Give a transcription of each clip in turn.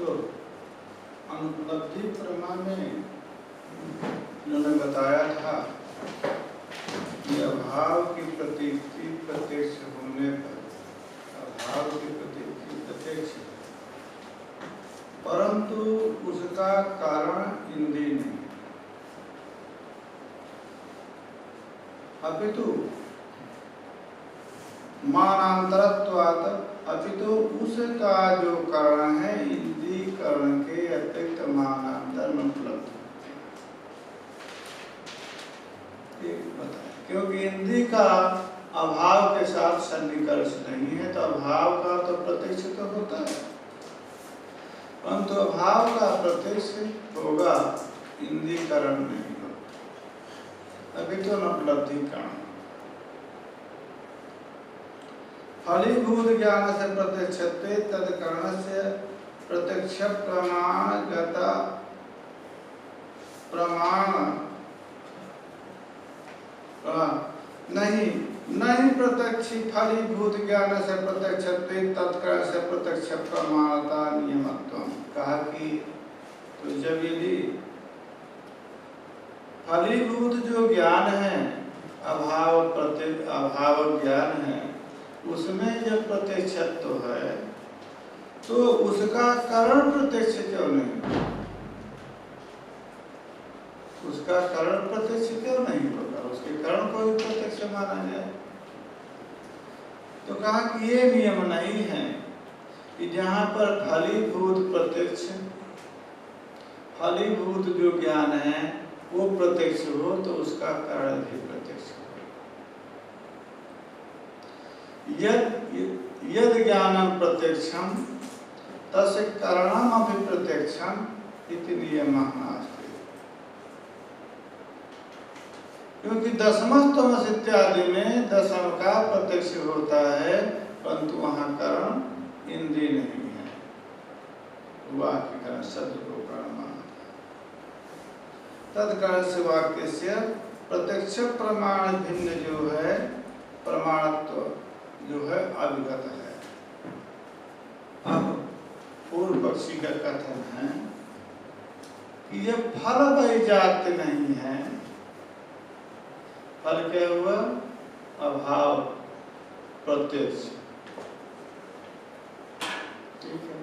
तो अनुपलब्धि प्रमा में उन्होंने बताया था कि अभाव की प्रतीति प्रत्यक्ष होने पर, अभाव की प्रतीति प्रत्यक्ष, परंतु उसका कारण इंद्रिय नहीं, अपितु मानांतरत्वात्, अपितु उसका जो कारण है इंद्रिय करण के अतिरिक्त मानांतर में उपलब्ध बताए। क्योंकि इंद्रिय का अभाव के साथ सन्निकर्ष नहीं है, तो अभाव का तो प्रत्यक्ष तो होता है, परंतु अभाव का प्रत्यक्ष होगा, इंद्रिय करण नहीं होगा। अभी तो उपलब्धि कारण फलीभूत ज्ञान से प्रत्यक्षते तत्कर्ण से प्रत्यक्ष प्रमाणगत प्रमाण नहीं प्रत्यक्ष फलीभूत ज्ञान से प्रत्यक्षते तत्कर्ण से प्रत्यक्ष प्रमाणता नियमत्व। कहा कि तो जब यदि फलीभूत जो ज्ञान है, अभाव ज्ञान है, उसमें जब प्रत्यक्षत्व है तो उसका कारण प्रत्यक्ष क्यों नहीं, उसका कारण प्रत्यक्ष क्यों नहीं होगा, उसके कारण को भी प्रत्यक्ष माना जाए। तो कहा कि ये नियम नहीं है कि जहाँ पर फलीभूत प्रत्यक्ष, फलीभूत जो ज्ञान है वो प्रत्यक्ष हो तो उसका कारण भी प्रत्यक्ष हो। यद ज्ञानम प्रत्यक्षम तस्य कारणम अपि प्रत्यक्षम इति नियमः नास्ति। क्योंकि दशमस्तमस इत्यादि में दशम का प्रत्यक्ष होता है, परंतु वहाँ कारण इंद्रिय नहीं है, वाक्य का शब्द को कारण माना। तत्कारण से वाक्य से प्रत्यक्ष प्रमाण भिन्न जो है, प्रमाणत्व जो है अविगत है। अब पूर्व पक्षी का कथन है कि ये फल वैजात नहीं है। फल क्या हुआ? अभाव प्रत्यक्ष, ठीक है,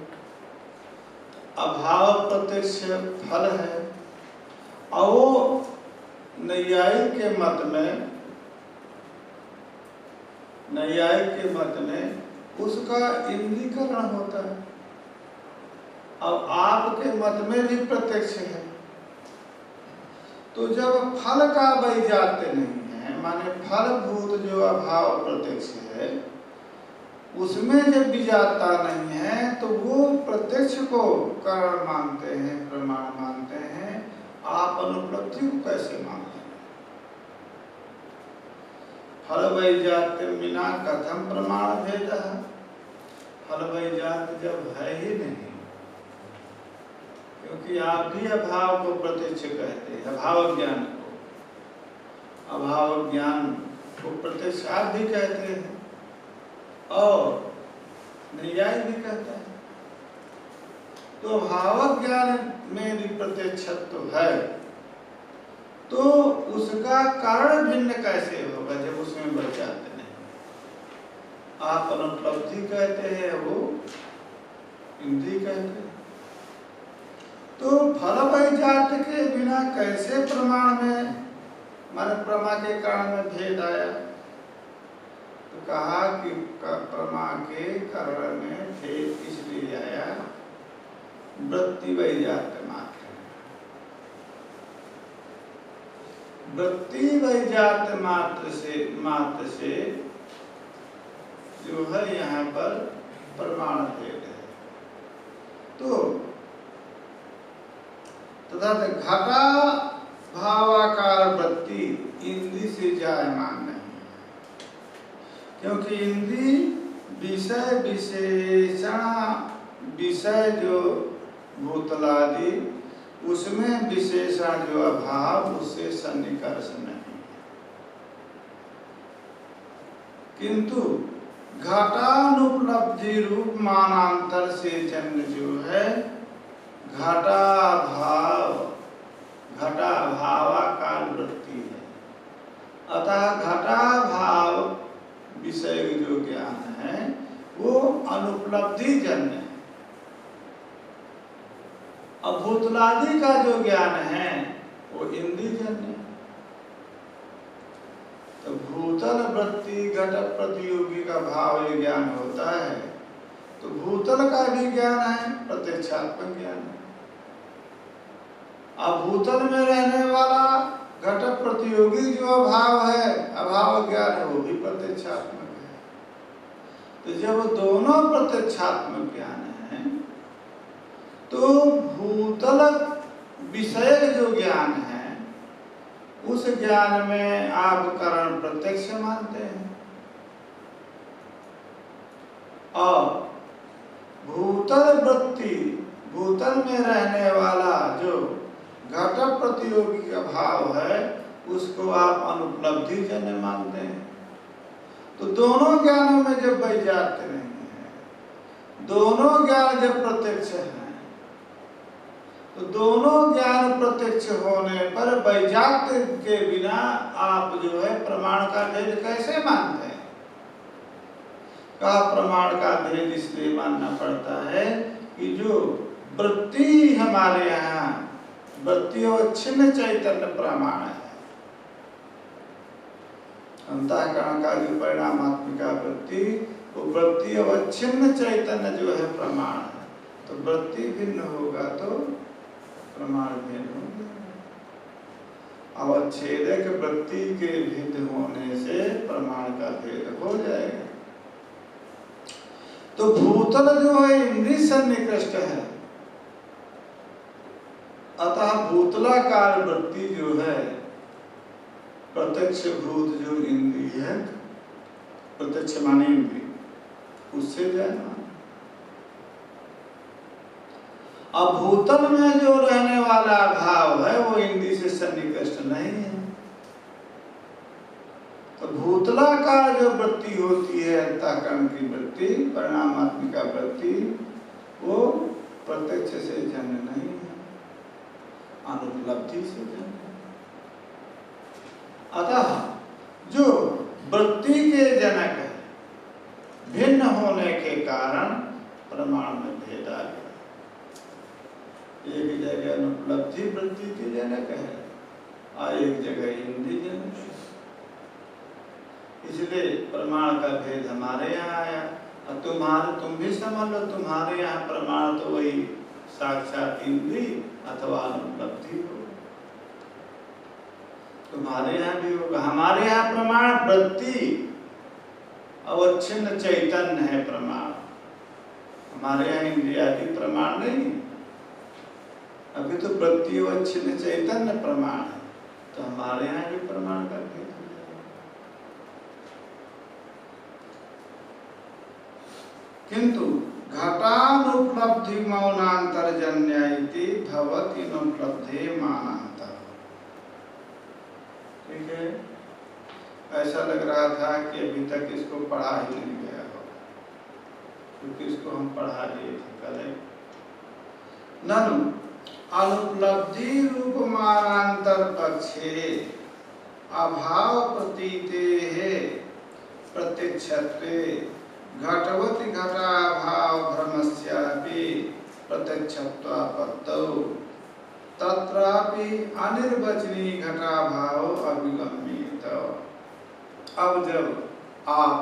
अभाव प्रत्यक्ष फल है। और वो नैयायिक के मत में, नैयायिक के मत में उसका इंद्रियकरण होता है। अब आपके मत में भी प्रत्यक्ष है, तो जब फल का वैजात्य नहीं है, माने फलभूत जो अभाव प्रत्यक्ष है उसमें जब विजातता नहीं है, तो वो प्रत्यक्ष को कारण मानते हैं, प्रमाण मानते हैं। आप अनुपलब्धि को कैसे मानते हैं? फल वैजात्य बिना कथम प्रमाण भेद है। फल वैजात्य जब है ही नहीं, क्योंकि आप भी अभाव को प्रत्यक्ष कहते हैं, अभाव ज्ञान को, अभाव ज्ञान को प्रत्यक्ष आप भी कहते हैं और नैयायिक भी कहता है। तो अभाव ज्ञान में भी प्रत्यक्षत्व है, तो उसका कारण भिन्न कैसे होगा जब उसमें वैजात्य नहीं? आप अनुपलब्धि कहते हैं, वो इंद्रिय कहते हैं। तो फल वैजात्य के बिना कैसे प्रमाण में, माने प्रमा के कारण में भेद आया? तो कहा कि प्रमा के कारण में भेद इसलिए आया, वृत्ति वैजात्य मात्र, वृत्ति वैजात्य मात्र से जो है यहाँ पर प्रमाण भेद है। तो तथा घटा भावाकार वृत्ति इंद्रिय से जायमान नहीं है, क्योंकि इंद्रिय विषय विशेषण, विषय जो भूतलादि, उसमें विशेषण जो अभाव, उससे सन्निकर्ष नहीं। किंतु घटानुपलब्धि रूप मानांतर से जन्म जो है घटाभावाकार वृत्ति है। अतः घटाभाव विषय जो ज्ञान है वो अनुपलब्धि जन्य है। अब भूतलादि का जो ज्ञान है वो इंद्रिय जन्य है। तो भूतल वृत्ति घट प्रतियोगी का भाव ये ज्ञान होता है, तो भूतल का भी ज्ञान है, प्रत्यक्षात्मक ज्ञान है। अब भूतल में रहने वाला घट प्रतियोगी जो अभाव है, अभाव ज्ञान है, वो भी प्रत्यक्षात्मक है। तो जब दोनों प्रत्यक्षात्मक ज्ञान है तो भूतल विषय जो ज्ञान है उस ज्ञान में आप कारण प्रत्यक्ष मानते हैं, और भूतल वृत्ति, भूतल में रहने वाला जो घट प्रतियोगी का भाव है उसको आप अनुपलब्धि जन्य मानते हैं। तो दोनों ज्ञानों में जब वैजात्य नहीं है, दोनों ज्ञान जब प्रत्यक्ष है, तो दोनों ज्ञान प्रत्यक्ष होने पर वैजात्य के बिना आप जो है प्रमाण का भेद कैसे मानते हैं? का प्रमाण का भेद इसलिए मानना पड़ता है कि जो वृत्ति हमारे यहाँ वृत्ति अवच्छिन्न चैतन्य प्रमाण है। अंतःकरण का जो परिणामात्मिका वृत्ति, वो वृत्ति अवच्छिन्न चैतन्य जो है प्रमाण है। तो वृत्ति भिन्न होगा तो प्रमाण भिन्न होगा। अवच्छेदक वृत्ति के भेद होने से प्रमाण का भेद हो जाएगा। तो भूतल जो है इंद्रिय सन्निकृष्ट है, अतः भूतलाकार वृत्ति जो है प्रत्यक्ष भूत जो इंद्रिय है, प्रत्यक्ष माने इंद्रिय, उससे जाना। अब भूतल में जो रहने वाला भाव है वो इंद्रिय से सन्निकृष्ट नहीं है। तो भूतलाकार जो वृत्ति होती है, अंतःकरण की वृत्ति, परिणामात्मिका वृत्ति, वो प्रत्यक्ष से जन्य नहीं है, अनुपलब्धि से जन्य। अतः जो वृत्ति के जनक है, भिन्न होने के कारण प्रमाण में भेद आ गया। एक जगह अनुपलब्धि वृत्ति के जनक है और एक जगह इंद्रिय जनक है। इसलिए प्रमाण का भेद हमारे यहाँ आया। और तुम भी समझ लो, तुम्हारे यहाँ प्रमाण तो वही साक्षात इंद्रिय अथवा अनुपलब्धि हो, तुम्हारे यहाँ भी होगा। हमारे यहाँ प्रमाण वृत्ति अवच्छिन्न चैतन्य है प्रमाण, हमारे यहाँ इंद्रियादि प्रमाण नहीं। अभी तो वृत्ति अवच्छिन्न चैतन्य प्रमाण है, तो हमारे यहाँ भी प्रमाण का भेद हो जाएगा। किंतु घटानुपलब्धि मौनांतरजन्य इति भवति अनुपलब्धे मानांतर। ठीक है, ऐसा लग रहा था कि अभी तक इसको पढ़ा ही नहीं गया हो, क्योंकि इसको हम पढ़ा लिए थे कल। ननु अनुपलब्धि रूप मानांतर पक्षे अभाव प्रतीते है प्रत्यक्षत्वे घटवति घटाभाव भ्रमस्यापि प्रत्यक्षत्वापत्तौ तत्रापि अनिर्वचनीय घटाभाव अभिगम्येत। अब जब आप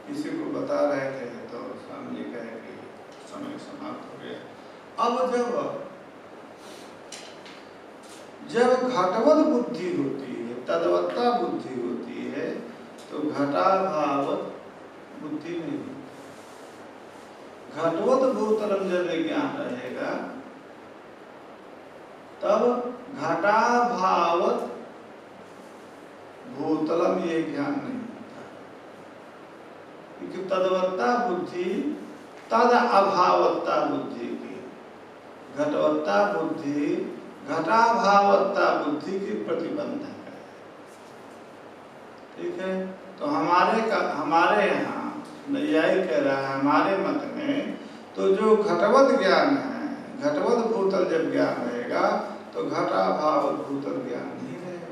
किसी को बता रहे थे तो समझे कहे कि समय समाप्त हो गया। अब जब घटवत बुद्धि होती है, तद्वत्ता बुद्धि होती है, तो घटाभावत बुद्धि नहीं होती। घटवत भूतलम जब ज्ञान रहेगा तब घटाभावत भूतलम ये ज्ञान नहीं होता, क्योंकि तद्वत्ता बुद्धि तद अभावत्ता बुद्धि की, घटवत्ता बुद्धि घटाभावत्ता बुद्धि की प्रतिबंधक है। ठीक है, तो हमारे यहाँ नैयायी कह रहा है, हमारे मत में तो जो घटवत ज्ञान है, घटवत भूतल जब ज्ञान रहेगा तो घटाभाव भूतल ज्ञान नहीं रहेगा।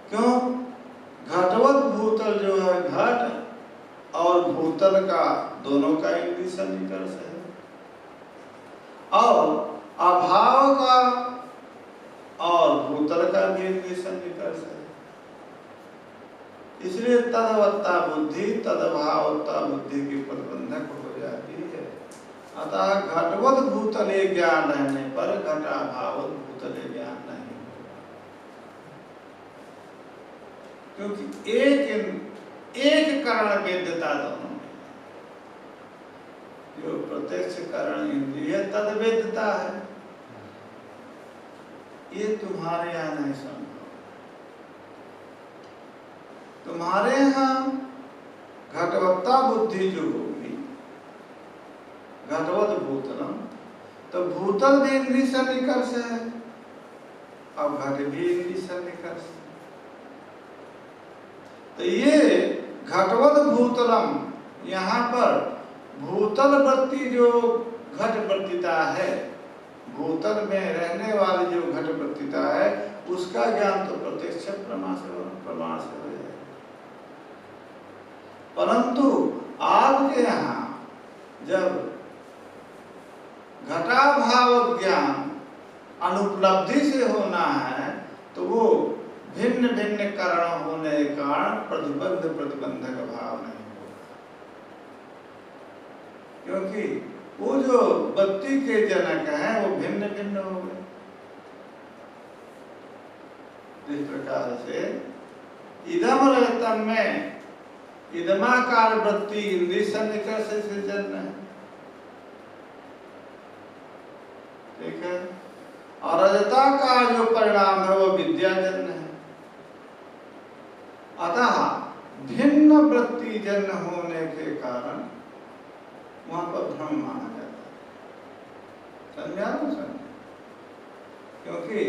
क्यों? घटवत भूतल जो है, घट और भूतल का दोनों का इंद्रिय सन्निकर्ष है, और अभाव का और भूतल का भी इंद्रिय सन्निकर्ष है। इसलिए तदवत्ता बुद्धि तदभावत्ता बुद्धि की प्रतिबंधक हो जाती है। अतः घटवत भूतल ज्ञान रहने पर घटाभावत भूतल ज्ञान नहीं होगा, क्योंकि एक कारण वेद्यता दोनों में। जो प्रत्यक्ष कारण इंद्रिय तद वेद्यता है, ये तुम्हारे यहाँ नहीं संभव। तुम्हारे यहाँ घटवत्ता बुद्धि जो होगी, घटवत भूतलम, तो भूतल भी इंद्रिय सन्निकर्ष है, अब घट भी इंद्रिय सन्निकर्ष है। तो ये घटवत भूतलम, यहाँ पर भूतल वृत्ति जो घट वृत्तिता है, भूतल में रहने वाली जो घट वृत्तिता है, उसका ज्ञान तो प्रत्यक्ष प्रमाण से हो जाएगा। परंतु आपके यहाँ जब घटाभाव ज्ञान अनुपलब्धि से होना है, तो वो भिन्न भिन्न कारण होने के कारण प्रतिबंधक भाव नहीं होगा, क्योंकि वो जो बत्ती के जनक हैं वो भिन्न भिन्न हो गए। इस प्रकार से इदम रजतम में इदमाकार वृत्ति इंद्रिय सन्निकर्ष से जन्म है, ठीक है, और रजता का जो परिणाम है वो विद्या जन्म है। अतः भिन्न वृत्ति जन्म होने के कारण वहां पर भ्रम माना जाता है। समझा तो समझा? क्योंकि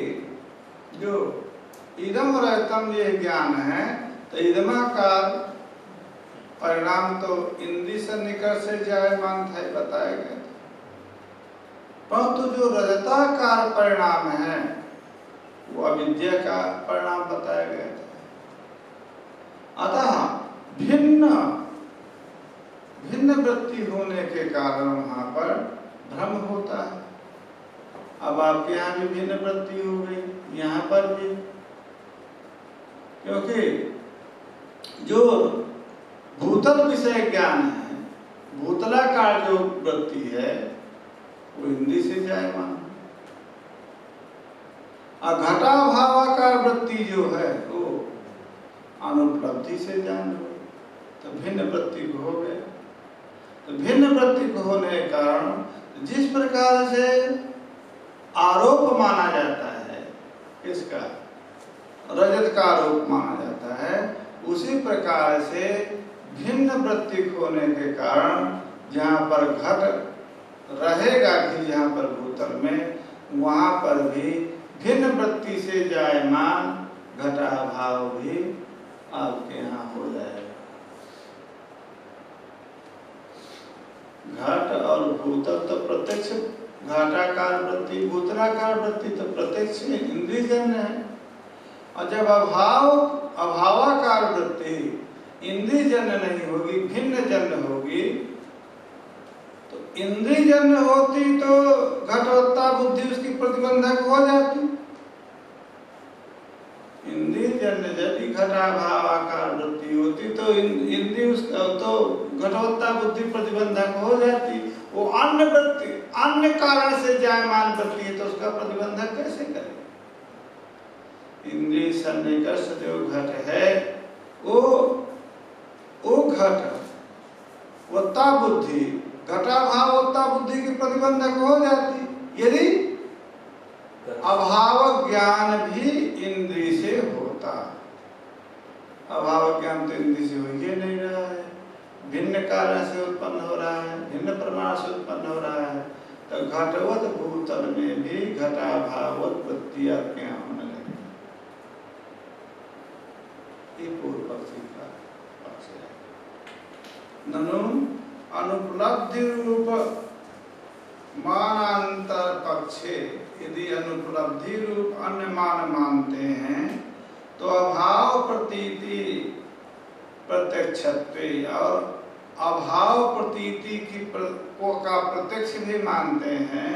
जो इदम रहतम ये ज्ञान है, तो इदमाकार परिणाम तो इंद्रिय सन्निकर्ष से जायमान था, बताया गया था। परंतु जो रजताकार परिणाम है वो अविद्या का परिणाम बताया गया था। अतः भिन्न भिन्न वृत्ति होने के कारण वहां पर भ्रम होता है। अब आपके यहाँ भी भिन्न वृत्ति हो गई, यहाँ पर भी, क्योंकि जो भूतल विषय ज्ञान है, भूतलाकार जो वृत्ति है वो इंद्रिय से जायमान है, और घटाभावाकार वृत्ति जो है वो अनुपलब्धि से जान हो, तो भिन्न वृत्ति को हो गया। तो भिन्न वृत्ति को होने के कारण जिस प्रकार से आरोप माना जाता है, किसका? रजत का आरोप माना जाता है, उसी प्रकार से भिन्न वृत्ति होने के कारण जहाँ पर घट रहेगा भी, जहाँ पर भूतल में, वहाँ पर भी भिन्न वृत्ति से जायमान घटाभाव भी आपके यहाँ हो जाएगा। घट और भूतल तो प्रत्यक्ष, घटाकार वृत्ति भूतलाकार वृत्ति तो प्रत्यक्ष इंद्रिय जन्य है, और जब अभावाकार वृत्ति इंद्रिय जन्य नहीं होगी, भिन्न जन्य होगी, तो इंद्रिय जन्य होती तो घटवत्ता बुद्धि उसकी प्रतिबंधक हो जाती। इंद्रिय जन्य यदि घटाभावाकार वृत्ति होती तो इंद्रिय उसका तो घटवत्ता बुद्धि प्रतिबंधक हो जाती। वो अन्य वृत्ति, अन्य कारण से जायमान वृत्ति है, तो उसका प्रतिबंधक कैसे करे? इंद्रिय सन्निकर्ष जो घट है, वो घट वत्ता बुद्धि, घटाभाव वत्ता बुद्धि की प्रतिबंधक हो जाती यदि अभाव ज्ञान भी इंद्रिय से होता। अभाव ज्ञान तो इंद्रिय से हो ही नहीं रहा है, भिन्न कारण से उत्पन्न हो रहा है, भिन्न प्रमाण से उत्पन्न हो रहा है, तो घटवत भूतल में भी घटाभावत वृत्तियां क्या होने लगी। ये पूर्व पक्षी का पक्ष है। ननु अनुपलब्धि रूप मानांतर पक्षे यदि अनुपलब्धि रूप अन्य मान मानते हैं तो अभाव प्रतीति प्रत्यक्षत्व और अभाव प्रतीति की को का प्रत्यक्ष भी मानते हैं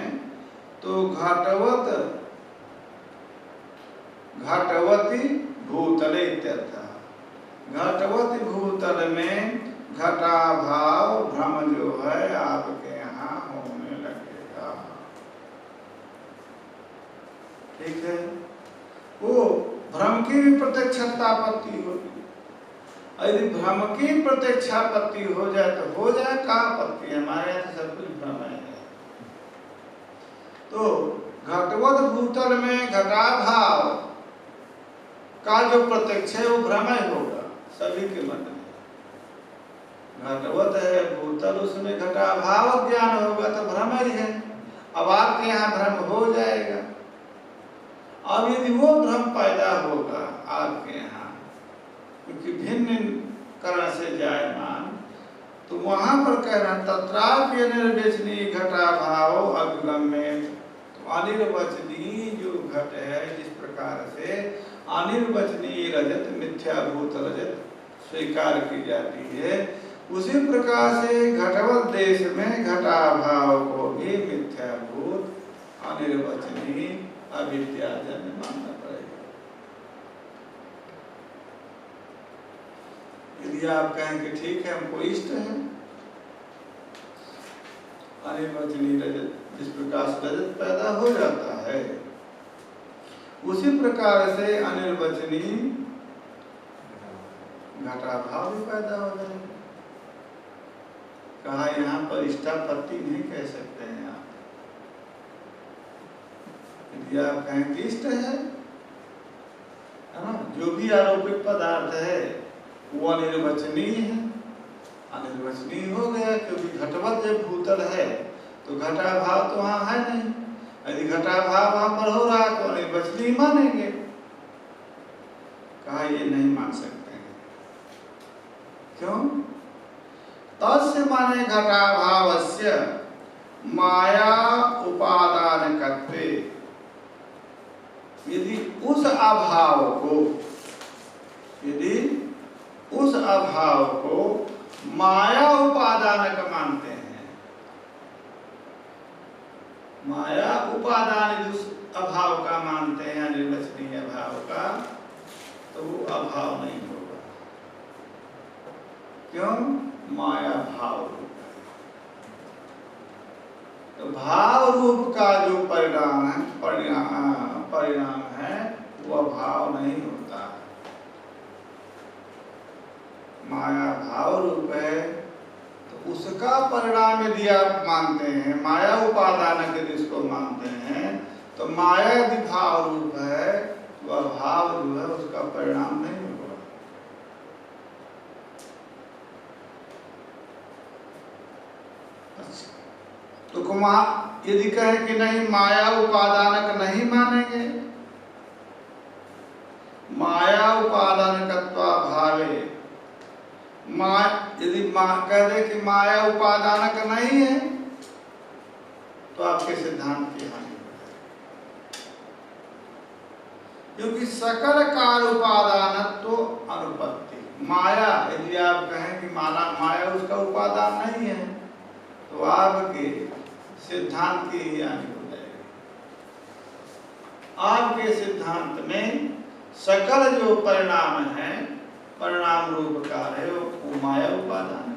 तो घटवती भूतले इत्यर्थ। घटवती भूतल में घटाभाव भ्रम जो है आपके यहाँ होने लगेगा। ठीक है, वो भ्रम की भी प्रत्यक्षापत्ति होगी। यदि भ्रम की प्रत्यक्षापत्ति हो जाए तो हो जाए का आपत्ति, हमारे यहाँ सब कुछ भ्रम है। तो घटवत भूतल में घटाभाव का जो प्रत्यक्ष है वो भ्रम ही होगा सभी के मन में। घटवत है भूतल, उसमें घटाभाव ज्ञान होगा तो भ्रम ही है। अब आपके यहाँ भ्रम हो जाएगा। अब यदि वो भ्रम पैदा होगा आपके यहाँ क्योंकि भिन्न करण से जायमान, तो वहां पर कहना तत्रापि अनिर्वचनीय घटाभाव अभिगम्य। तो अनिर्वचनीय जो घट है जिस प्रकार से अनिर्वचनीय रजत मिथ्याभूत रजत स्वीकार की जाती है, उसी प्रकार से घटवत देश में घटाभाव को भी मिथ्याभूत अनिर्वचनीय अविद्याजन्य मानना पड़ेगा। यदि आप कहें कि ठीक है हमको इष्ट है अनिर्वचनीय रजत, जिस प्रकार से रजत पैदा हो जाता है उसी प्रकार से अनिर्वचनीय घटाभाव भी पैदा हो जाएगा। कहा यहाँ पर इष्टापत्ति नहीं कह सकते हैं आप। यदि आप कहें कि इष्ट है ना, जो भी आरोपित पदार्थ है वो अनिर्वचनीय है, अनिर्वचनीय हो गया क्योंकि घटवत जब भूतल है तो घटाभाव तो वहाँ है नहीं। यदि घटाभाव वहाँ पर हो रहा तो अनिर्वचनीय मानेंगे। कहा ये नहीं मान सकते हैं। क्यों? तस्य माने घटाभावस्य माया उपादानकत्वे। यदि उस अभाव को माया उपादानक मानते हैं, माया उपादान जिस अभाव का मानते हैं अनिर्वचनीय अभाव का, तो वो अभाव नहीं होगा। क्यों? माया भाव रूप है। तो भाव रूप का जो परिणाम है वो अभाव नहीं होता। माया भाव रूप है तो उसका परिणाम यदि आप मानते हैं, माया उपादान के जिसको मानते हैं, तो माया यदि भाव रूप है तो अभाव जो है उसका परिणाम नहीं होगा। तो यदि कहें कि नहीं माया उपादानक नहीं मानेंगे, माया उपादानकत्वा भावे, यदि कह दे कि माया उपादानक नहीं है तो आपके सिद्धांत की हानि है। क्योंकि सकल कार उपादानत्व अनुपत्ति, माया यदि आप कहें कि माया उसका उपादान नहीं है तो आपके सिद्धांत की ही हानि हो जाएगी। आपके सिद्धांत में सकल जो परिणाम है, परिणाम रूप कार्य है वो माया उपादान है,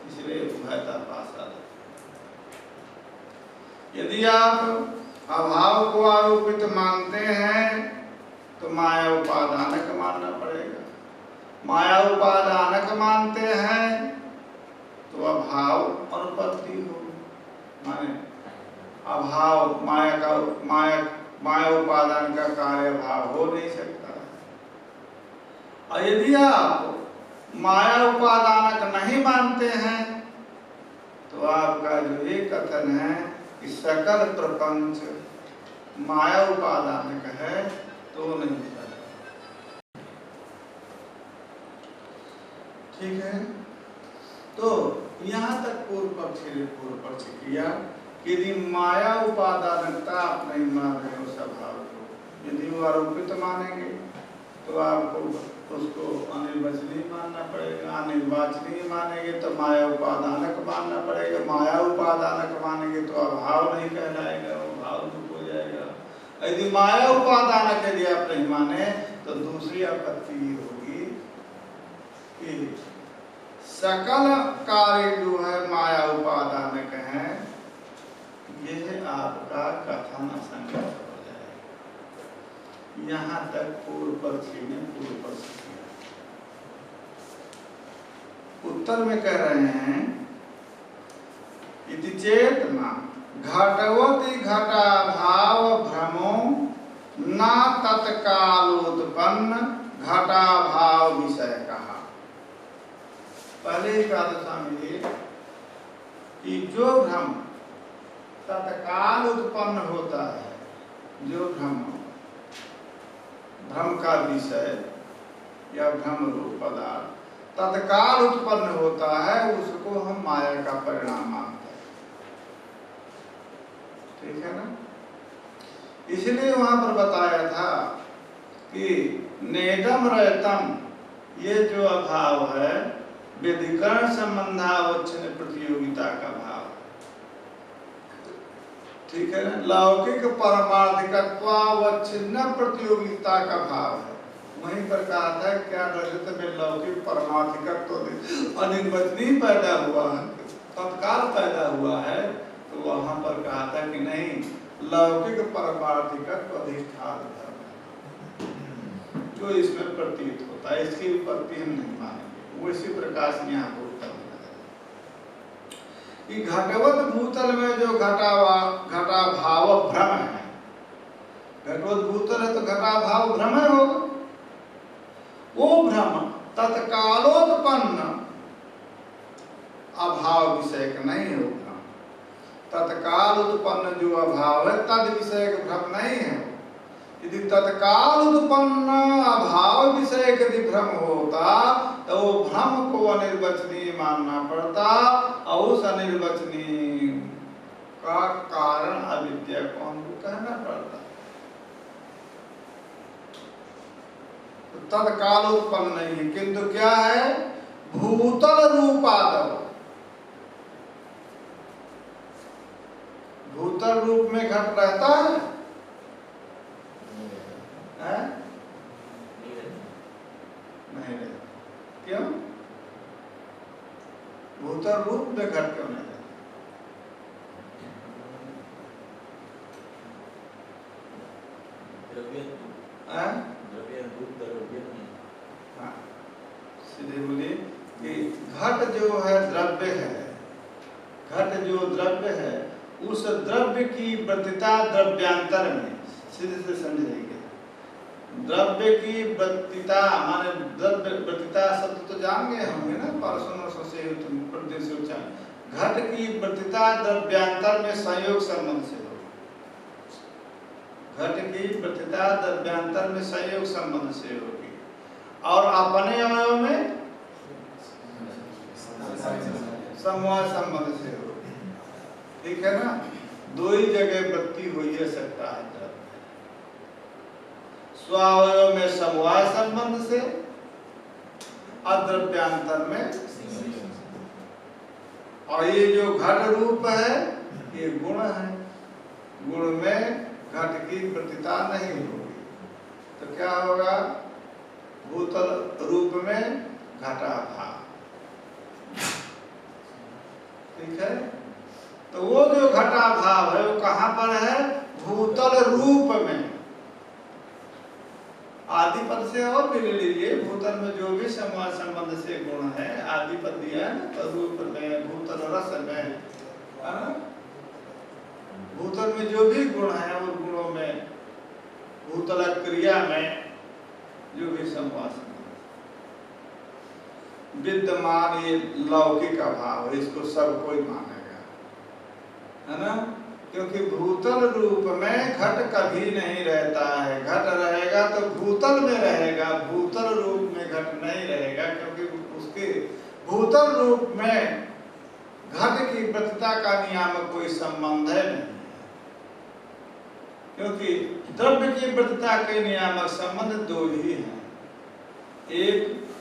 इसलिए उभयता पास आ जाती है। यदि आप अभाव को आरोपित मानते हैं तो माया उपादानक मानना पड़ेगा। माया उपादानक मानते हैं तो अभाव अनुपत्ति हो, माने अभाव माया उपादान का कार्य भाव हो नहीं सकता है। और यदि आप माया उपादानक नहीं मानते हैं तो आपका जो ये कथन है कि सकल प्रपंच माया उपादानक है तो नहीं होता। ठीक है। तो यहाँ तक पूर्व पक्ष किया कि यदि माया उपादानता आप नहीं मान रहे हो स्वभाव को, यदि वो आरोपित मानेंगे तो आपको उसको अनिर्वचनीय मानना पड़ेगा, अनिर्वाचनीय मानेंगे तो माया उपादानक मानना पड़ेगा, माया उपादानक मानेंगे तो अभाव नहीं कहलाएगा, वो भाव रूप हो जाएगा। यदि माया उपादानक यदि आप नहीं माने तो दूसरी आपत्ति होगी कि सकल कार्य जो है माया उपादानक है, यह आपका कथन असंगत हो जाएगा। यहाँ तक पूर्व पक्षी ने पूर्व पक्ष किया। उत्तर में कह रहे हैं इति चेतना घटवति घटाभाव भ्रमो न तत्कालोत्पन्न घटाभाव विषय कहा। पहले ही कहा था स्वामी कि जो भ्रम तत्काल उत्पन्न होता है, जो भ्रम का विषय या भ्रम रूप पदार्थ तत्काल उत्पन्न होता है, उसको हम माया का परिणाम मानते हैं। ठीक है ना। इसलिए वहां पर बताया था कि नेदम रहतम, ये जो अभाव है व्यधिकरण संबंधावच्छिन्न प्रतियोगिता का भाव, ठीक है ना। लौकिक परमार्थिकत्वावच्छिन्न प्रतियोगिता का भाव है। वहीं पर कहा था क्या रजत में लौकिक परमार्थिकत्व अनिर्वचनीय पैदा हुआ है, तत्काल पैदा हुआ है, तो वहां पर कहा था कि नहीं, लौकिक परमार्थिकत्व अधिष्ठान धर्म जो इसमें प्रतीत होता है, इसकी उत्पत्ति हम नहीं मानेंगे। वो इसी प्रकार से यहाँ पर उत्तर कि घटवत भूतल में जो घटाभाव भ्रम है, घटवत भूतल है तो घटाभाव भ्रम है होगा। वो भ्रम तत्कालोत्पन्न अभाव विषय का नहीं होगा। तत्काल उत्पन्न जो अभाव है तद विषय का भ्रम नहीं है। यदि तत्काल उत्पन्न अभाव विषय यदि भ्रम होता तो वो भ्रम को अनिर्वचनीय मानना पड़ता, और उस अनिर्वचनीय का कारण अविद्या को हमको कहना पड़ता। तो तत्काल उत्पन्न नहीं है, किंतु क्या है, भूतल रूपादव, भूतल रूप में घट रहता है, नहीं रहता। क्यों? भूतल रूप में घट क्यों नहीं रहता? सीधे बोलिए कि घट जो है द्रव्य है, घट जो द्रव्य है उस द्रव्य की वृत्तिता द्रव्यांतर में, सीधे से समझेंगे। द्रव्य की वृत्तिता माने द्रव्य वृत्तिता शब्द तो जान गए होंगे ना, परसों से प्रतिदिन से उच्चारण। घट की वृत्तिता द्रव्यांतर में संयोग संबंध से हो, घट की वृत्तिता द्रव्यांतर में संयोग संबंध से होगी, और अपने अवयव में समवाय संबंध से होगी। ठीक है ना। दो ही जगह वृत्ति हो ही सकता है, स्वावयव में समवाय संबंध से, अद्रव्यांतर में। और ये जो घट रूप है ये गुण है, गुण में घट की वृत्तिता नहीं होगी, तो क्या होगा, भूतल रूप में घटाभाव। ठीक है। तो वो जो घटाभाव है वो कहाँ पर है, भूतल रूप में। आदि पद से और भी ले लीजिए, भूतल में जो भी समवाय संबंध से गुण है, आदि पद दिया है ना, तो रूप में, भूतल रस में, भूतल में जो भी गुण है उन गुणों में, भूतल क्रिया में जो भी समवाय संबंध विद्यमान, ये लौकिक अभाव है, इसको सब कोई मानेगा, है ना। क्योंकि भूतल रूप में घट कभी नहीं रहता है, घट रहेगा तो भूतल में रहेगा, भूतल रूप में घट नहीं रहेगा, क्योंकि उसके भूतल रूप में घट की वृत्तता का नियामक कोई संबंध है नहीं, क्योंकि द्रव्य की वृत्तता के नियामक संबंध दो ही हैं, एक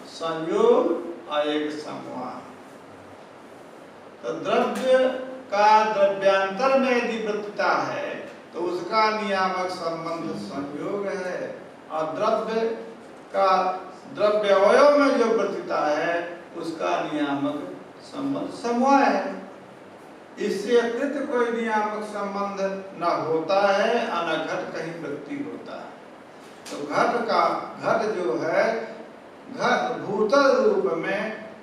संयोग और एक समवाय। तो द्रव्य का द्रव्यांतर में यदि वृत्तता है तो उसका नियामक संबंध संयोग है, और द्रव्य का द्रव्यवयव में जो वृत्तता है उसका नियामक संबंध समवाय है। इससे अतिरिक्त कोई नियामक संबंध न होता है और न घट कहीं वृत्ति होता है। तो घट जो है घट भूतल रूप में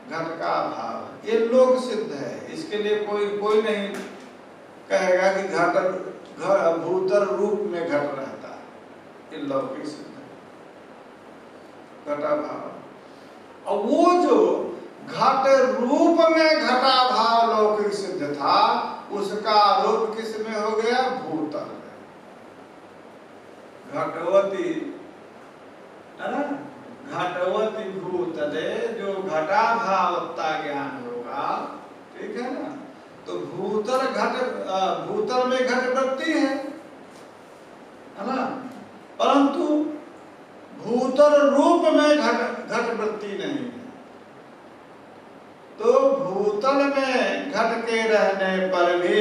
घट का अभाव है, ये लोक सिद्ध है। इसके लिए कोई नहीं कहेगा कि घट भूतल रूप में घट रहता है, ये लौकिक सिद्ध है घटाभाव। और वो जो घट रूप में घटाभाव लौकिक सिद्ध था, उसका आरोप किस में हो गया? भूतल में। घटवती है ना, घटवती भूतले, जो घटाभावता ज्ञान होगा, ठीक है ना। तो भूतल में घट वृत्ति है ना, परंतु भूतल रूप में घट वृत्ति नहीं है। तो भूतल में घट के रहने पर भी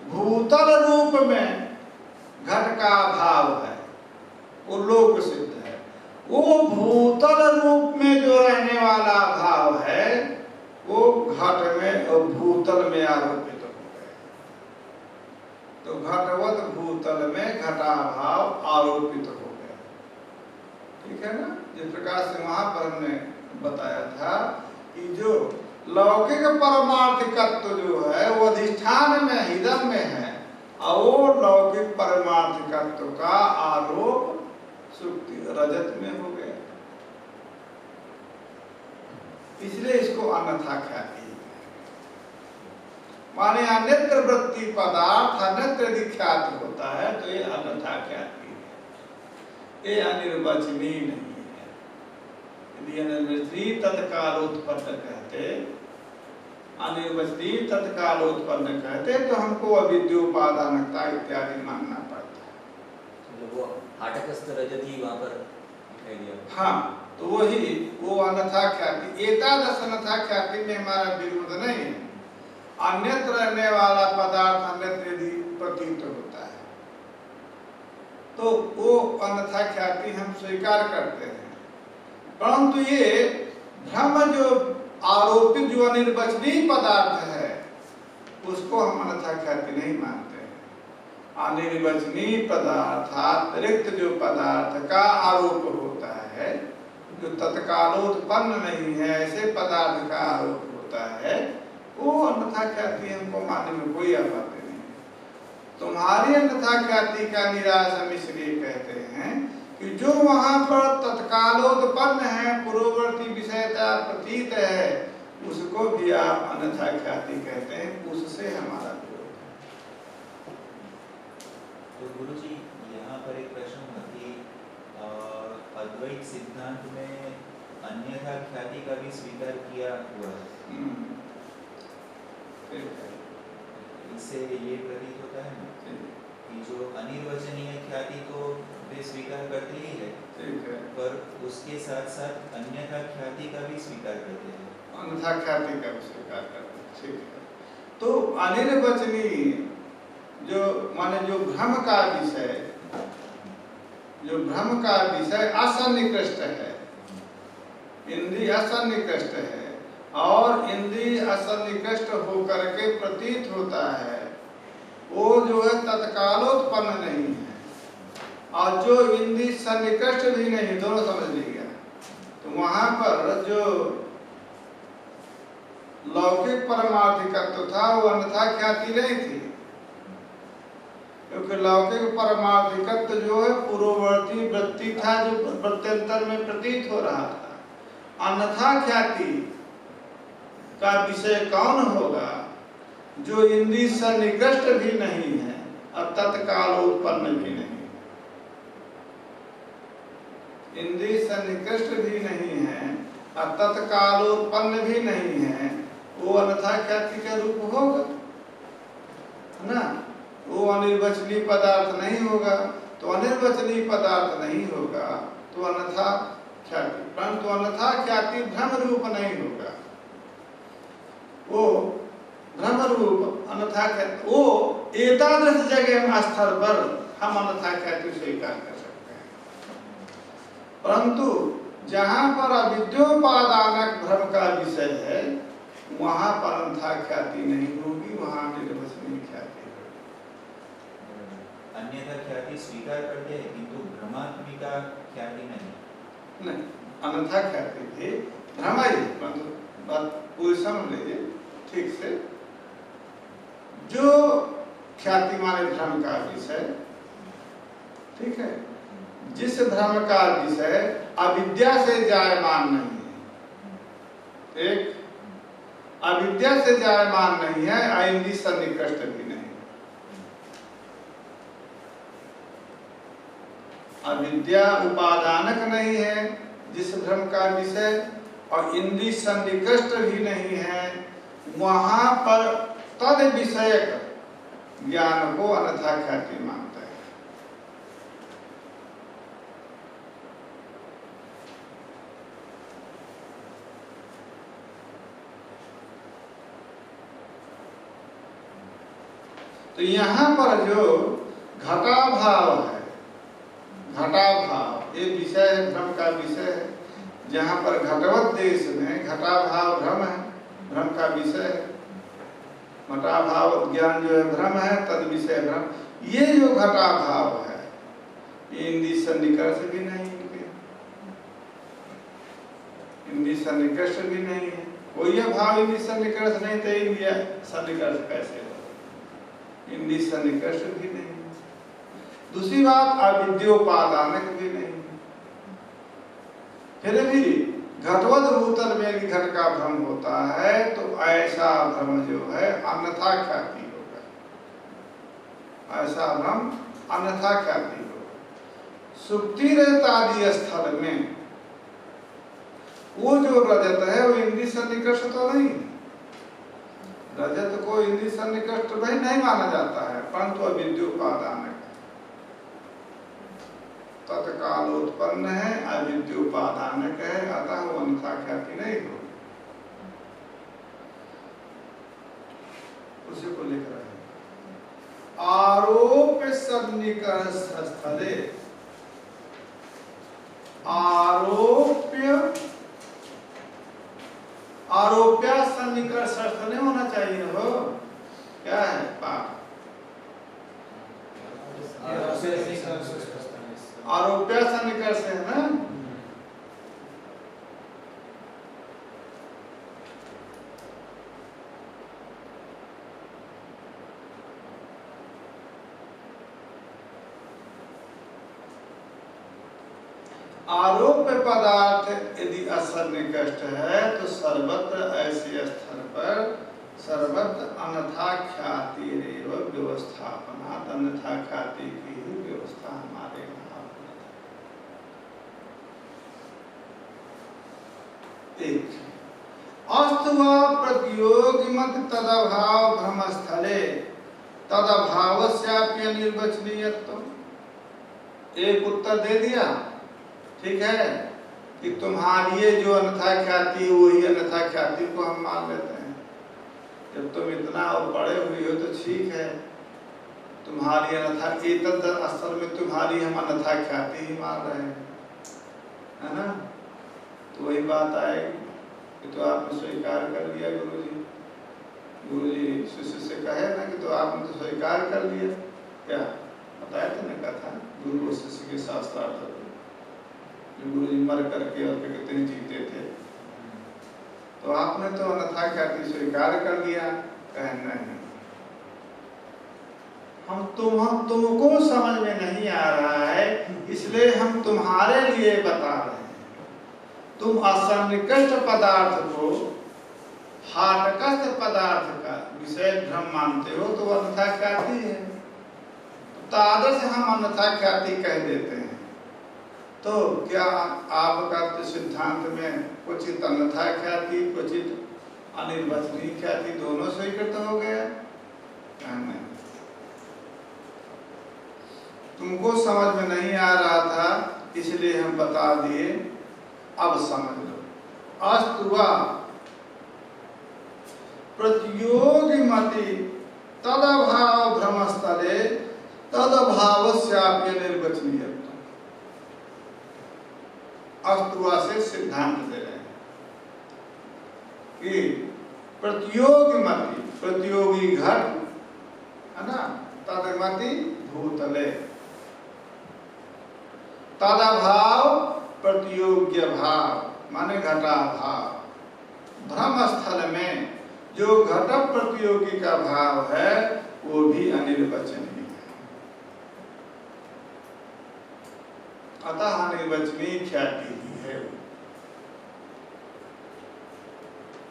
भूतल रूप में घट का अभाव है, वो लोक सिद्ध है। वो भूतल रूप में जो रहने वाला भाव है वो घट में और भूतल में आरोपित हो गए। तो घटवत भूतल में घटाभाव आरोपित हो गया, ठीक है ना। जिस प्रकार से वहां पर हमने बताया था कि जो लौकिक परमार्थिकत्व जो है वो अधिष्ठान में हृदय में है, और वो लौकिक परमार्थिकत्व का आरोप सुक्ति रजत में हो गया, इसलिए इसको अन्यथा ख्याति। माने अन्यत्र वृत्ति पदार्थ अन्यत्र यदि ख्याति होता है तो ये अन्यथा ख्याति है, ये अनिर्वचनीय नहीं है। यदि अनिर्वचनीय तत्कालोत्पन्न कहते, अनिर्वचनीय तत्कालोत्पन्न कहते तो हमको अविद्योपादानता इत्यादि मानना पड़ता है। तो वो हाटकस्थ रजत ही वहां पर दिखाई दिया। हाँ, तो वही वो अन्यथा ख्याति। एकादश अन्यथा ख्याति में हमारा विरोध नहीं है। अन्यत्र रहने वाला पदार्थ अन्यत्र यदि प्रतीत होता है तो वो अन्यथा ख्याति हम स्वीकार करते हैं, परंतु ये भ्रम जो आरोपित जो अनिर्वचनीय पदार्थ है उसको हम अन्यथा ख्याति नहीं मानते हैं। अनिर्वचनीय पदार्थातिरिक्त जो पदार्थ का आरोप होता है, जो तत्कालोत्पन्न नहीं है, ऐसे पदार्थ का आरोप होता है, वो अन्यथा ख्याति हमको मानने में कोई आपत्ति नहीं। तुम्हारी अन्यथा ख्याति का निराश हम इसलिए कहते हैं कि जो वहां पर तत्कालोत्पन्न है, पूर्ववर्ती विषयता प्रतीत है, उसको भी आप अन्यथा ख्याति कहते हैं, उससे हमारा विरोध है। तो गुरुजी यहाँ पर एक प्रश्न है कि अद्वैत सिद्धांत में अन्यथा ख्याति का भी स्वीकार किया हुआ है। इससे ये प्रतीत होता है ना कि जो अनिर्वचनीय ख्याति तो वे स्वीकार करते ही है, पर उसके साथ साथ अन्यथा ख्याति का भी स्वीकार करते हैं। अन्यथा ख्याति का भी स्वीकार करते हैं, ठीक है। तो अनिर्वचनीय जो माने जो भ्रम का विषय, जो भ्रम का विषय असन्निकृष्ट है, इंद्रिय असन्निकृष्ट है, और इंद्रिय असन्निकृष्ट होकर के प्रतीत होता है, वो जो है तत्कालोत्पन्न नहीं है, और जो इंद्रिय सन्निकृष्ट भी नहीं, दोनों समझ लीजिएगा। तो वहां पर जो लौकिक परमार्थिकत्व था वो अन्यथा ख्याति नहीं थी, क्योंकि लौकिक परमार्थिकत्व जो है पूर्ववर्ती वृत्ति था जो प्रत्यंतर में प्रतीत हो रहा था। अन्यथा ख्याति का विषय कौन होगा? जो इंद्रिय सन्निकृष्ट भी नहीं है और तत्कालोत्पन्न भी नहीं, इंद्रिय सन्निकृष्ट भी नहीं है और तत्कालोत्पन्न भी नहीं है, अन्यथा ख्याति का रूप होगा, है ना। वो अनिर्वचनीय पदार्थ नहीं होगा, तो अनिर्वचनीय पदार्थ नहीं होगा तो अन्यथा ख्याति, परंतु अन्यथा ख्याति भ्रम रूप नहीं होगा। वो भ्रम रूप अन्यथा ख्याति, वो एकादश जगह स्तर पर हम अन्यथा ख्याति स्वीकार कर सकते हैं, परंतु जहां पर अविद्योपादानक भ्रम का विषय है वहां पर अन्यथा ख्याति नहीं होगी, वहां निर्वचनीय ख्याति होगी। अन्यथा ख्याति स्वीकार करते हैं किंतु भ्रमात्मिका ख्याति नहीं। अन्यथा ख्याति भी भ्रम ही, परंतु बात पूरी समझ लीजिए ठीक से। जो ख्याति माने भ्रम का विषय, ठीक है, जिस भ्रम का विषय अविद्या से जायमान नहीं है, एक अविद्या से जायमान नहीं है, आइंदी सन्निकृष्ट भी नहीं, अविद्या उपादानक नहीं है जिस भ्रम का विषय, और इंद्रिय सन्निकृष्ट भी नहीं है, वहां पर तद विषयक ज्ञान को अन्यथा ख्याति मानता है। तो यहाँ पर जो घटाभाव है, घटाभाव ये विषय है, भ्रम का विषय है। जहाँ पर घटवत देश में घटाभाव भ्रम है, भ्रम का विषय है। घटाभाव ज्ञान जो है भ्रम है, तद विषय भ्रम। ये जो घटाभाव है ये इंद्रिय सन्निकर्ष भी नहीं है, इंद्रिय सन्निकर्ष भी नहीं है। कोई भाव इंद्रिय सन्निकर्ष नहीं तो इंद्रिय सन्निकर्ष कैसे हो, इंद्रिय सन्निकर्ष भी नहीं। दूसरी बात अविद्योपादानक भी नहीं। फिर भी घटवद भूतल में भी घट का भ्रम होता है तो ऐसा भ्रम जो है अन्यथा ख्याति होगा, ऐसा भ्रम अन्यथा ख्याति होगा। सुप्ति रहतादि स्थल में वो जो रजत है वो इंद्रिय सन्निकर्ष तो नहीं, रजत को इंद्रिय सन्निकर्ष भाई नहीं माना जाता है, परंतु अविद्योपादानक तत्काल उत्पन्न है, अविद्योपादानक है, अतः वो अन्यथा ख्याति नहीं होगी। उसी को लिख रहे हैं, आरोप्य सन्निकर्ष स्थले, आरोप्य सन्निकर्ष स्थल नहीं होना चाहिए हो, क्या है पाप, आरोप्य सन्निकर्ष है ना। आरोप्य पदार्थ यदि असन्निकष्ट है तो सर्वत्र ऐसे स्तर पर सर्वत्र अन्यथा ख्याति व्यवस्थापना, अन्यथा ख्याति की ही व्यवस्था हमारे यहाँ। एक अस्तुवा प्रतियोगिमत तदभाव भ्रमस्थले तदभावस्यापि अनिर्वचनीयत्व। एक उत्तर दे दिया, ठीक है, कि तुम्हारी जो अन्यथा ख्याति वही अन्यथा ख्याति को हम मान लेते हैं। जब तुम इतना और बड़े हुए हो तो ठीक है, तुम्हारी अन्यथा एतद स्तर में तुम्हारी हम अन्यथा ख्याति ही मान रहे हैं, है ना। तो वही बात आएगी कि तो आपने स्वीकार कर लिया गुरुजी शिष्य से कहे ना कि तो आपने तो स्वीकार कर लिया, क्या बताया था ना कथा गुरु और शिष्य के शास्त्रार्थ, जो गुरुजी मर करके और कहते हैं जीते थे, तो आपने तो अन्यथा ख्याति स्वीकार कर लिया। कहे नहीं, तुमको समझ में नहीं आ रहा है इसलिए हम तुम्हारे लिए बता रहे हैं। तुम असन्निकष्ट पदार्थ को हाटकस्थ पदार्थ का विषय भ्रम मानते हो तो अन्यथा ख्याति है, तादृश हम अन्यथा ख्याति कह देते हैं। तो क्या आपका सिद्धांत में क्वचित अन्यथा ख्याति क्वचित अनिर्वचनीय ख्याति दोनों स्वीकृत हो गया। नहीं, तुमको समझ में नहीं आ रहा था इसलिए हम बता दिए, अब समझ लो। अस्तुवा प्रतियोगिमति तदभाव भ्रमस्थले तदभावस्याप्य निर्वचनीयत्वम्। अस्तुवा से सिद्धांत दे रहे हैं कि प्रतियोगिमति, प्रतियोगी घट है ना, तदमति भूतले, तदभाव प्रतियोग्य भाव माने घटाभाव, भ्रम स्थल में जो घट प्रतियोगी का भाव है वो भी अनिर्वचनीय है। अतः अनिर्वचनीय ख्याति ही है।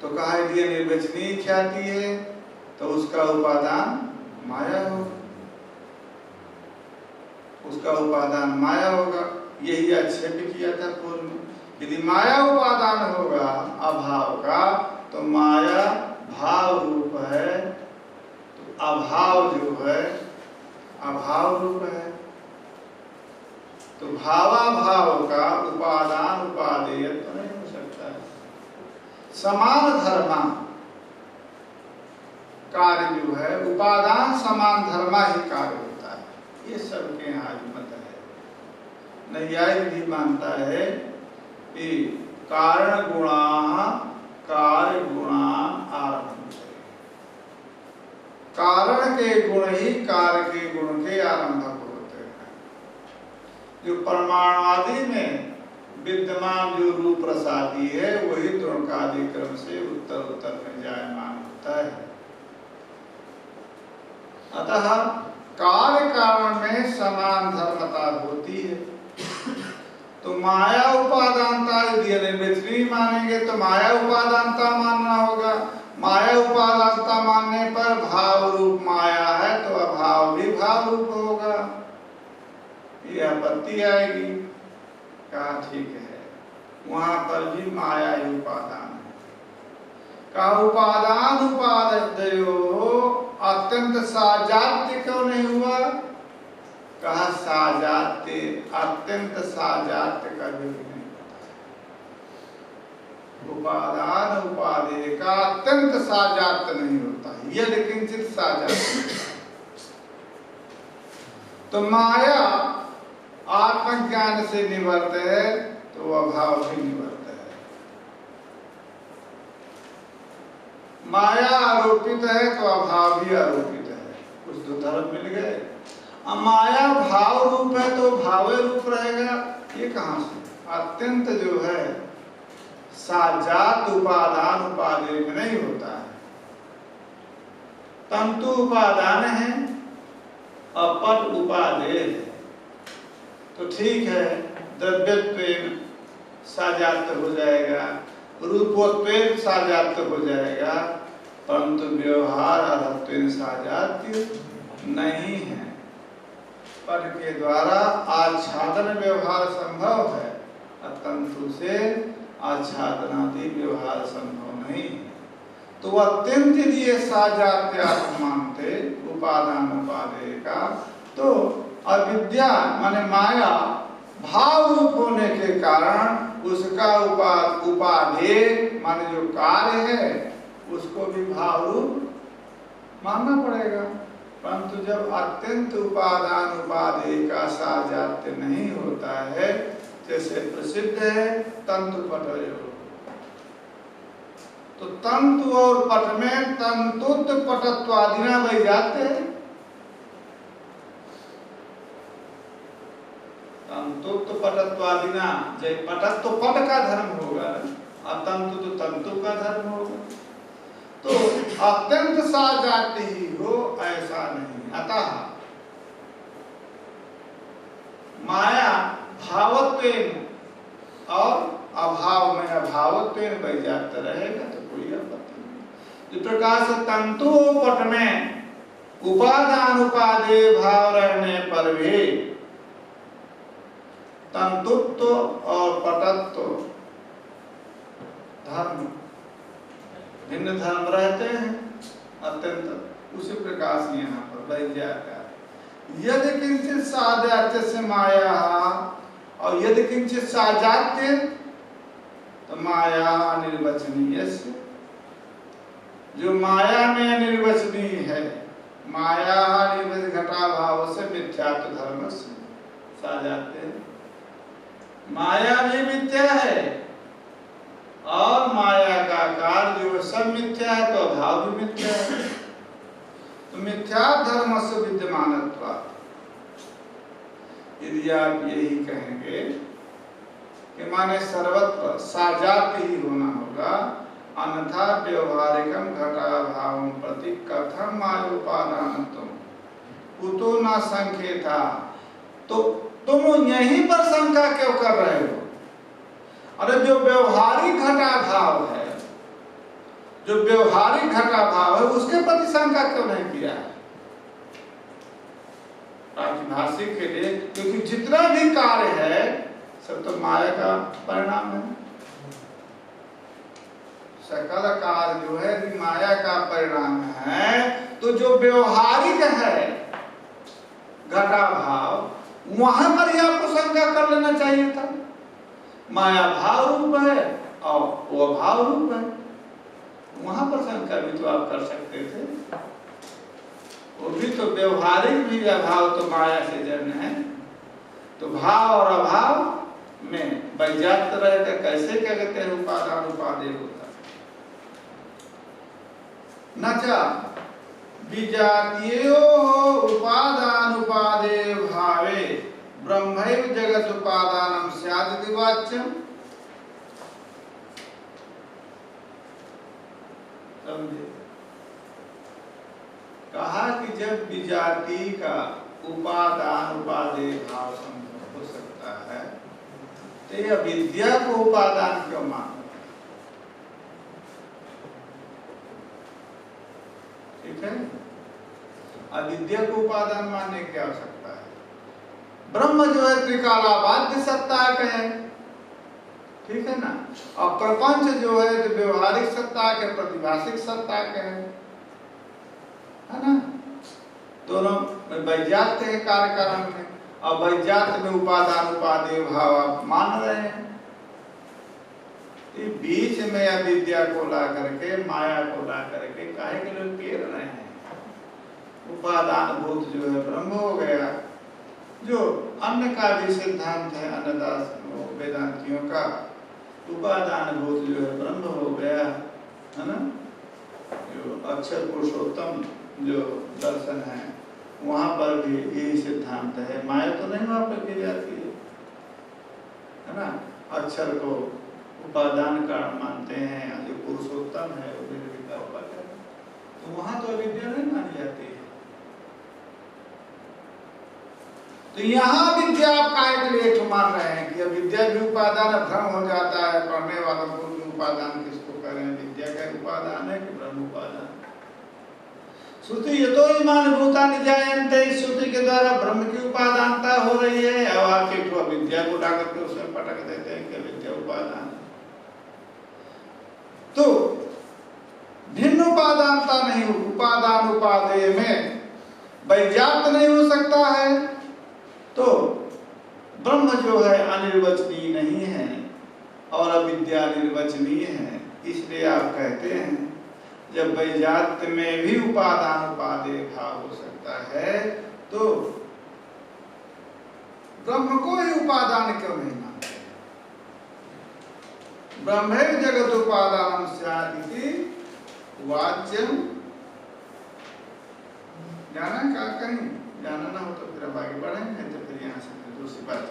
तो कहा यदि निर्वचनीय ख्याति है तो उसका उपादान माया होगा, उसका उपादान माया होगा। यही आक्षेप किया था पूर्व में। यदि माया उपादान होगा अभाव का तो माया भाव रूप है, तो अभाव जो है अभाव रूप है। तो भावाभाव का उपादान उपादेय तो नहीं हो सकता है। समान धर्मा कार्य जो है, उपादान समान धर्मा ही कार्य होता है। ये सबके यहाँ मत है। नैयायिक भी मानता है कि कारण गुणा कार्य गुणा आरंभ, कारण के गुण ही कार्य के गुण के आरंभक होते हैं। जो परमाणुवादी में विद्यमान जो रूप रसादी है वही द्रोणकादि क्रम से उत्तर उत्तर में जायमान होता है। अतः कार्य कारण में समान धर्मता होती है। तो माया उपादानता यदि अनिर्वचनीय मानेंगे तो माया उपादानता मानना होगा। माया उपादानता मानने पर भाव रूप माया है तो अभाव भी भाव रूप होगा। ये आपत्ति आएगी। कहा ठीक है, वहां पर भी माया ही उपादान है। कहा उपादान उपादेयो अत्यंत साजात्य क्यों नहीं हुआ? कहा साजात्य, अत्यंत साजात्य कभी नहीं होता। उपादान उपादेय का अत्यंत साजात्य नहीं होता, यदि किंचित साजात्य। तो माया आत्मज्ञान से निवर्त है तो अभाव भी निवर्त है। माया आरोपित है तो अभाव भी आरोपित है। कुछ दो धर्म मिल गए। माया भाव रूप है तो भाव रूप रहेगा। ये कहां से? अत्यंत जो है साजात उपादान उपादेय में नहीं होता है। तंतु उपादान है और पट उपादेय है। तो ठीक है, द्रव्यत्वेन साजात हो जाएगा, रूपत्वेन साजात हो जाएगा, परंतु व्यवहार अर्थत्वेन साजात्य नहीं है। पट के द्वारा आच्छादन व्यवहार संभव है, तंतु से आच्छादनादि व्यवहार संभव नहीं है। तो अत्यंत यदि साजात्य आप मानते उपादान उपादेय का, तो अविद्या माने माया भाव रूप होने के कारण उसका उपादेय माने जो कार्य है उसको भी भाव रूप मानना पड़ेगा। परंतु जब अत्यंत उपादान उपादेय का साजात्य नहीं होता है, जैसे प्रसिद्ध है तंतु पटयो, तो तंतु और पट में तंतुत पटत्वादिना वही जाते हैं। तंतुत पटत्वादिना, जब पटत तो पट का धर्म होगा और तंतु तो तंतु का धर्म होगा। तो अत्यंत साजात्य ही हो ऐसा नहीं। अतः माया भावत्वेन और अभाव में अभावत्वेन वैजात रहेगा तो कोई आपत्ति नहीं। इस प्रकार से तंतु पट में उपादान उपादेय भाव रहने पर भी तंतुत्व और पटत्व धर्म भिन्न धर्म रहते हैं अत्यंत, उसी प्रकार से यहाँ पर वैज्ञाकार यदि किंचित साजात्य से माया और यदि किंचित साजात्य तो माया अनिर्वचनीय से, जो माया में अनिर्वचनीय है, माया घटा भाव से मिथ्यात्व धर्म से साजात्य, माया भी मिथ्या है और माया का कार्य जो सब मिथ्या है तो अभाव भी मिथ्या है। तो मिथ्या धर्म से विद्यमानत्वा, यदि आप यही कहेंगे कि माने सर्वत्र साजात ही होना होगा, अन्यथा व्यवहारिकम घटाभावं प्रति कथम मायोपादानत्वं कुतो न संकेता, तो तुम यहीं पर शंका क्यों कर रहे हो? अरे जो व्यवहारिक घटाभाव है, जो व्यवहारिक घटाभाव है उसके प्रति शंका क्यों नहीं किया है? प्रातिभाषिक के लिए, क्योंकि जितना भी कार्य है सब तो माया का परिणाम है। सकल कार्य जो है माया का परिणाम है, तो जो व्यवहारिक है घटाभाव, वहां पर ही आपको शंका कर लेना चाहिए था। माया भाव रूप है और वो अभाव रूप है, वहां पर शंका भी तो आप कर सकते थे। वो भी तो व्यवहारिक भी अभाव तो माया से जन्म है, तो भाव और अभाव में वैजात रहकर कैसे क्या कहते हैं उपादान उपादेय होता है। नचा विजातीयो उपादान उपादेय भावे ब्रह्मैव जगत उपादानम स्यादिति वाच्यम। समझे? कहा कि जब विजाति का उपादान उपादेय भाव संभव हो सकता है तो यह विद्या को उपादान क्यों मानते? ठीक है, अविद्या को उपादान मानने की आवश्यकता है। ब्रह्म जो है त्रिकालाबाध्य सत्ता का है, ठीक है ना, और प्रपंच जो है तो व्यवहारिक सत्ता के प्रतिभाषिक सत्ता के है ना, दोनों में वैजात्य है कार्य कारण में, और वैजात्य में उपादान उपादेय भाव आप मान रहे हैं। बीच में अविद्या को ला करके माया को ला करके काहे के लोग घेर रहे हैं? उपादान भूत जो है ब्रह्म हो गया, जो अन्य का भी सिद्धांत है अन्नदास वेदांतियों का, उपादान भूत जो है ब्रह्म हो गया, है ना। जो अक्षर पुरुषोत्तम जो दर्शन है वहां पर भी यही सिद्धांत है, माया तो नहीं वहां पर की जाती है ना। अक्षर को उपादान कारण मानते हैं, जो पुरुषोत्तम है वो निर्विकार है, तो वहां तो अविद्या नहीं मानी जाती है। तो यहाँ विद्या आप काय के लिए मान रहे हैं कि अविद्या भी उपादान, भ्रम हो जाता है पढ़ने वालों को भी उपादान किसको कह रहे हैं, विद्या का उपादान है कि ब्रह्म उपादान। श्रुति यतो ईमान भूतानि जायन्ते, श्रुति के द्वारा ब्रह्म की उपादानता हो रही है, अब आप एक विद्या को ला करके उसमें पटक देते हैं कि विद्या उपादान। तो भिन्न उपादानता नहीं, उपादान उपादेय में वैजात नहीं हो सकता है, तो ब्रह्म जो है अनिर्वचनीय नहीं है और अविद्या निर्वचनीय है। इसलिए आप कहते हैं जब वैजात्य में भी उपादान उपादेय भाव हो सकता है तो ब्रह्म को ही उपादान क्यों नहीं मानते? ब्रह्मैव जगत उपादानम स्यादिति वाच्यम। जाना क्या कहीं जाना ना हो तो फिर अब आगे बढ़ेंगे, तो फिर यहाँ से दूसरी बात